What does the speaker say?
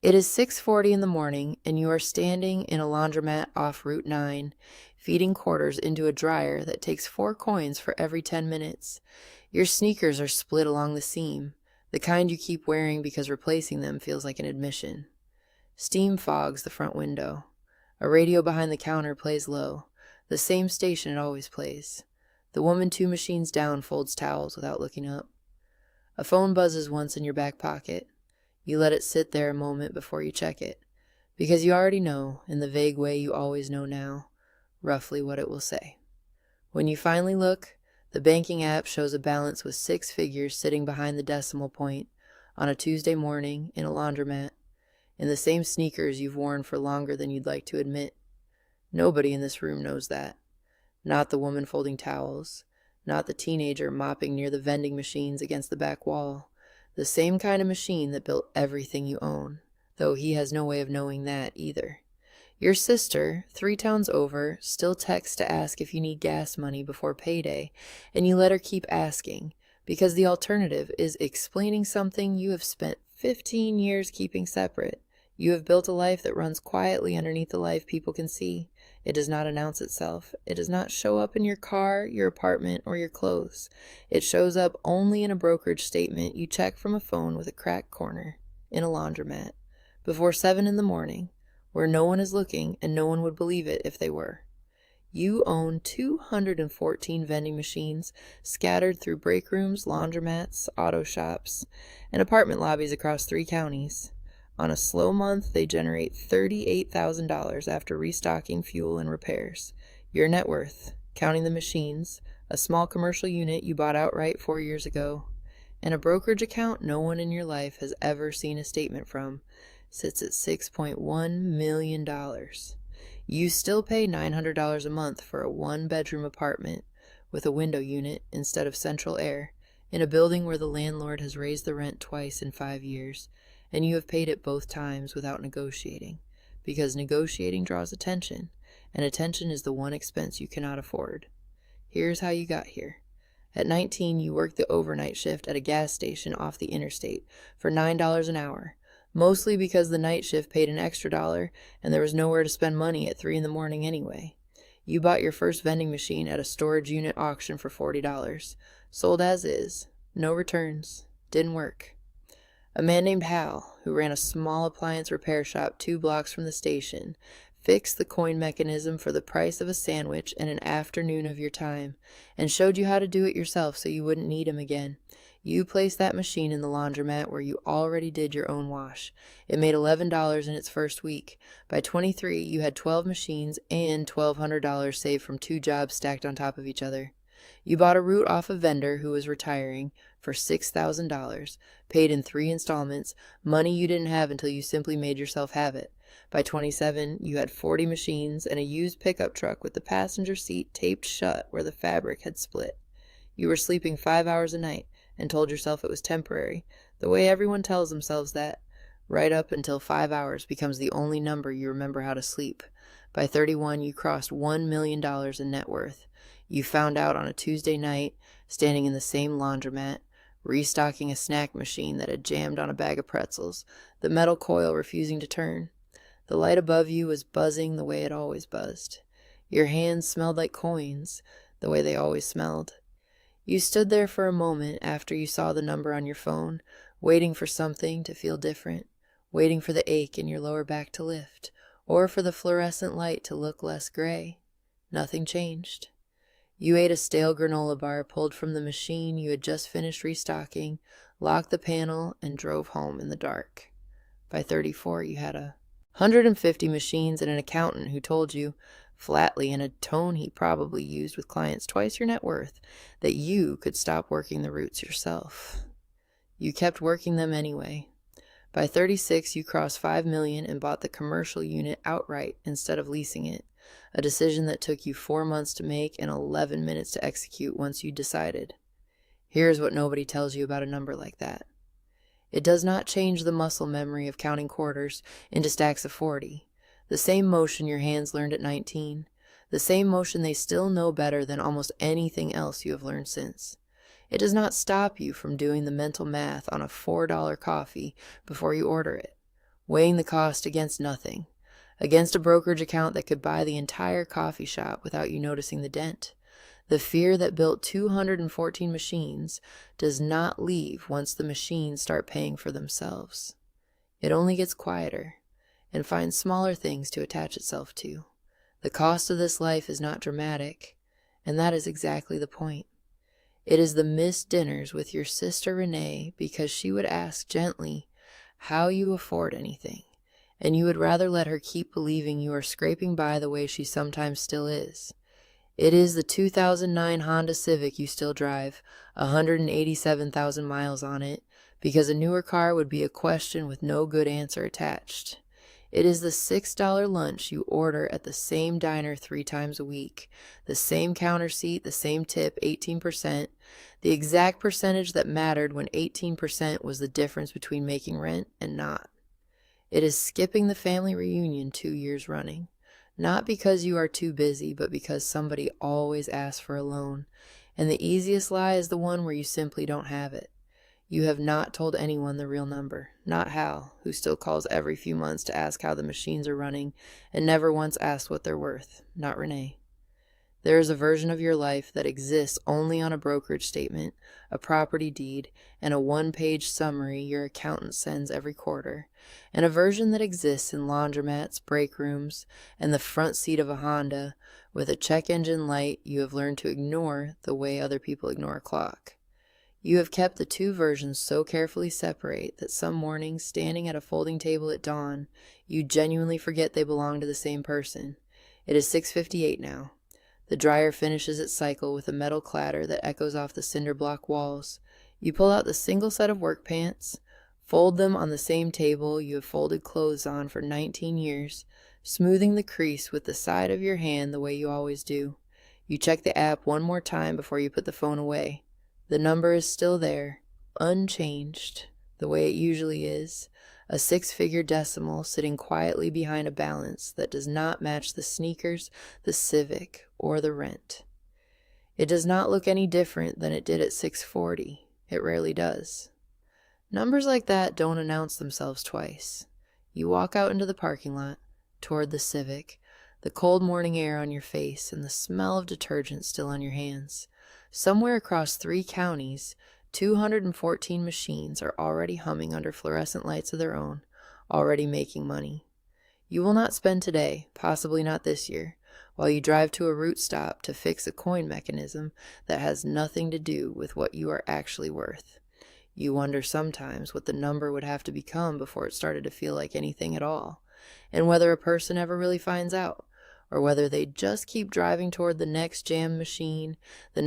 It is 6:40 in the morning, and you are standing in a laundromat off Route 9, feeding quarters into a dryer that takes 4 coins for every 10 minutes. Your sneakers are split along the seam, the kind you keep wearing because replacing them feels like an admission. Steam fogs the front window. A radio behind the counter plays low, the same station it always plays. The woman 2 machines down folds towels without looking up. A phone buzzes once in your back pocket. You let it sit there a moment before you check it, because you already know, in the vague way you always know now, roughly what it will say. When you finally look, the banking app shows a balance with 6 figures sitting behind the decimal point on a Tuesday morning in a laundromat, in the same sneakers you've worn for longer than you'd like to admit. Nobody in this room knows that. Not the woman folding towels, not the teenager mopping near the vending machines against the back wall. The same kind of machine that built everything you own, though he has no way of knowing that either. Your sister, 3 towns over, still texts to ask if you need gas money before payday, and you let her keep asking, because the alternative is explaining something you have spent 15 years keeping separate. You have built a life that runs quietly underneath the life people can see. It does not announce itself. It does not show up in your car, your apartment, or your clothes. It shows up only in a brokerage statement you check from a phone with a cracked corner, in a laundromat, before 7 in the morning, where no one is looking and no one would believe it if they were. You own 214 vending machines scattered through break rooms, laundromats, auto shops, and apartment lobbies across 3 counties. On a slow month, they generate $38,000 after restocking, fuel, and repairs. Your net worth, counting the machines, a small commercial unit you bought outright 4 years ago, and a brokerage account no one in your life has ever seen a statement from, sits at $6.1 million. You still pay $900 a month for a 1-bedroom apartment with a window unit instead of central air in a building where the landlord has raised the rent twice in 5 years, and you have paid it both times without negotiating, because negotiating draws attention, and attention is the one expense you cannot afford. Here's how you got here. At 19, you worked the overnight shift at a gas station off the interstate for $9 an hour, mostly because the night shift paid an extra $1 and there was nowhere to spend money at 3 in the morning anyway. You bought your first vending machine at a storage unit auction for $40, sold as is, no returns, didn't work. A man named Hal, who ran a small appliance repair shop 2 blocks from the station, fixed the coin mechanism for the price of a sandwich in an afternoon of your time, and showed you how to do it yourself so you wouldn't need him again. You placed that machine in the laundromat where you already did your own wash. It made $11 in its first week. By 23, you had 12 machines and $1,200 saved from 2 jobs stacked on top of each other. You bought a route off a vendor who was retiring for $6,000, paid in 3 installments, money you didn't have until you simply made yourself have it. By 27, you had 40 machines and a used pickup truck with the passenger seat taped shut where the fabric had split. You were sleeping 5 hours a night and told yourself it was temporary, the way everyone tells themselves that, right up until 5 hours becomes the only number you remember how to sleep. By 31, you crossed $1 million in net worth. You found out on a Tuesday night, standing in the same laundromat, restocking a snack machine that had jammed on a bag of pretzels, the metal coil refusing to turn. The light above you was buzzing the way it always buzzed. Your hands smelled like coins, the way they always smelled. You stood there for a moment after you saw the number on your phone, waiting for something to feel different, waiting for the ache in your lower back to lift, or for the fluorescent light to look less gray. Nothing changed. You ate a stale granola bar pulled from the machine you had just finished restocking, locked the panel, and drove home in the dark. By 34, you had 150 machines and an accountant who told you, flatly in a tone he probably used with clients twice your net worth, that you could stop working the routes yourself. You kept working them anyway. By 36, you crossed $5 million and bought the commercial unit outright instead of leasing it, a decision that took you 4 months to make and 11 minutes to execute once you decided. Here's what nobody tells you about a number like that. It does not change the muscle memory of counting quarters into stacks of 40, the same motion your hands learned at 19, the same motion they still know better than almost anything else you have learned since. It does not stop you from doing the mental math on a $4 coffee before you order it. weighing the cost against nothing, against a brokerage account that could buy the entire coffee shop without you noticing the dent. The fear that built 214 machines does not leave once the machines start paying for themselves. It only gets quieter and finds smaller things to attach itself to. The cost of this life is not dramatic, and that is exactly the point. It is the missed dinners with your sister Renee because she would ask gently how you afford anything, and you would rather let her keep believing you are scraping by the way she sometimes still is. It is the 2009 Honda Civic you still drive, 187,000 miles on it, because a newer car would be a question with no good answer attached. It is the $6 lunch you order at the same diner 3 times a week, the same counter seat, the same tip, 18%, the exact percentage that mattered when 18% was the difference between making rent and not. It is skipping the family reunion 2 years running, not because you are too busy, but because somebody always asks for a loan, and the easiest lie is the one where you simply don't have it. You have not told anyone the real number, not Hal, who still calls every few months to ask how the machines are running and never once asked what they're worth, not Renee. There is a version of your life that exists only on a brokerage statement, a property deed, and a 1-page summary your accountant sends every quarter, and a version that exists in laundromats, break rooms, and the front seat of a Honda with a check engine light you have learned to ignore the way other people ignore a clock. You have kept the 2 versions so carefully separate that some mornings, standing at a folding table at dawn, you genuinely forget they belong to the same person. It is 6:58 now. The dryer finishes its cycle with a metal clatter that echoes off the cinder block walls. You pull out the single set of work pants, fold them on the same table you have folded clothes on for 19 years, smoothing the crease with the side of your hand the way you always do. You check the app one more time before you put the phone away. The number is still there, unchanged, the way it usually is, a 6-figure decimal sitting quietly behind a balance that does not match the sneakers, the Civic, or the rent. It does not look any different than it did at 6:40. It rarely does. Numbers like that don't announce themselves twice. You walk out into the parking lot, toward the Civic, the cold morning air on your face and the smell of detergent still on your hands. Somewhere across 3 counties, 214 machines are already humming under fluorescent lights of their own, already making money. You will not spend today, possibly not this year, while you drive to a route stop to fix a coin mechanism that has nothing to do with what you are actually worth. You wonder sometimes what the number would have to become before it started to feel like anything at all, and whether a person ever really finds out, or whether they just keep driving toward the next jam machine, the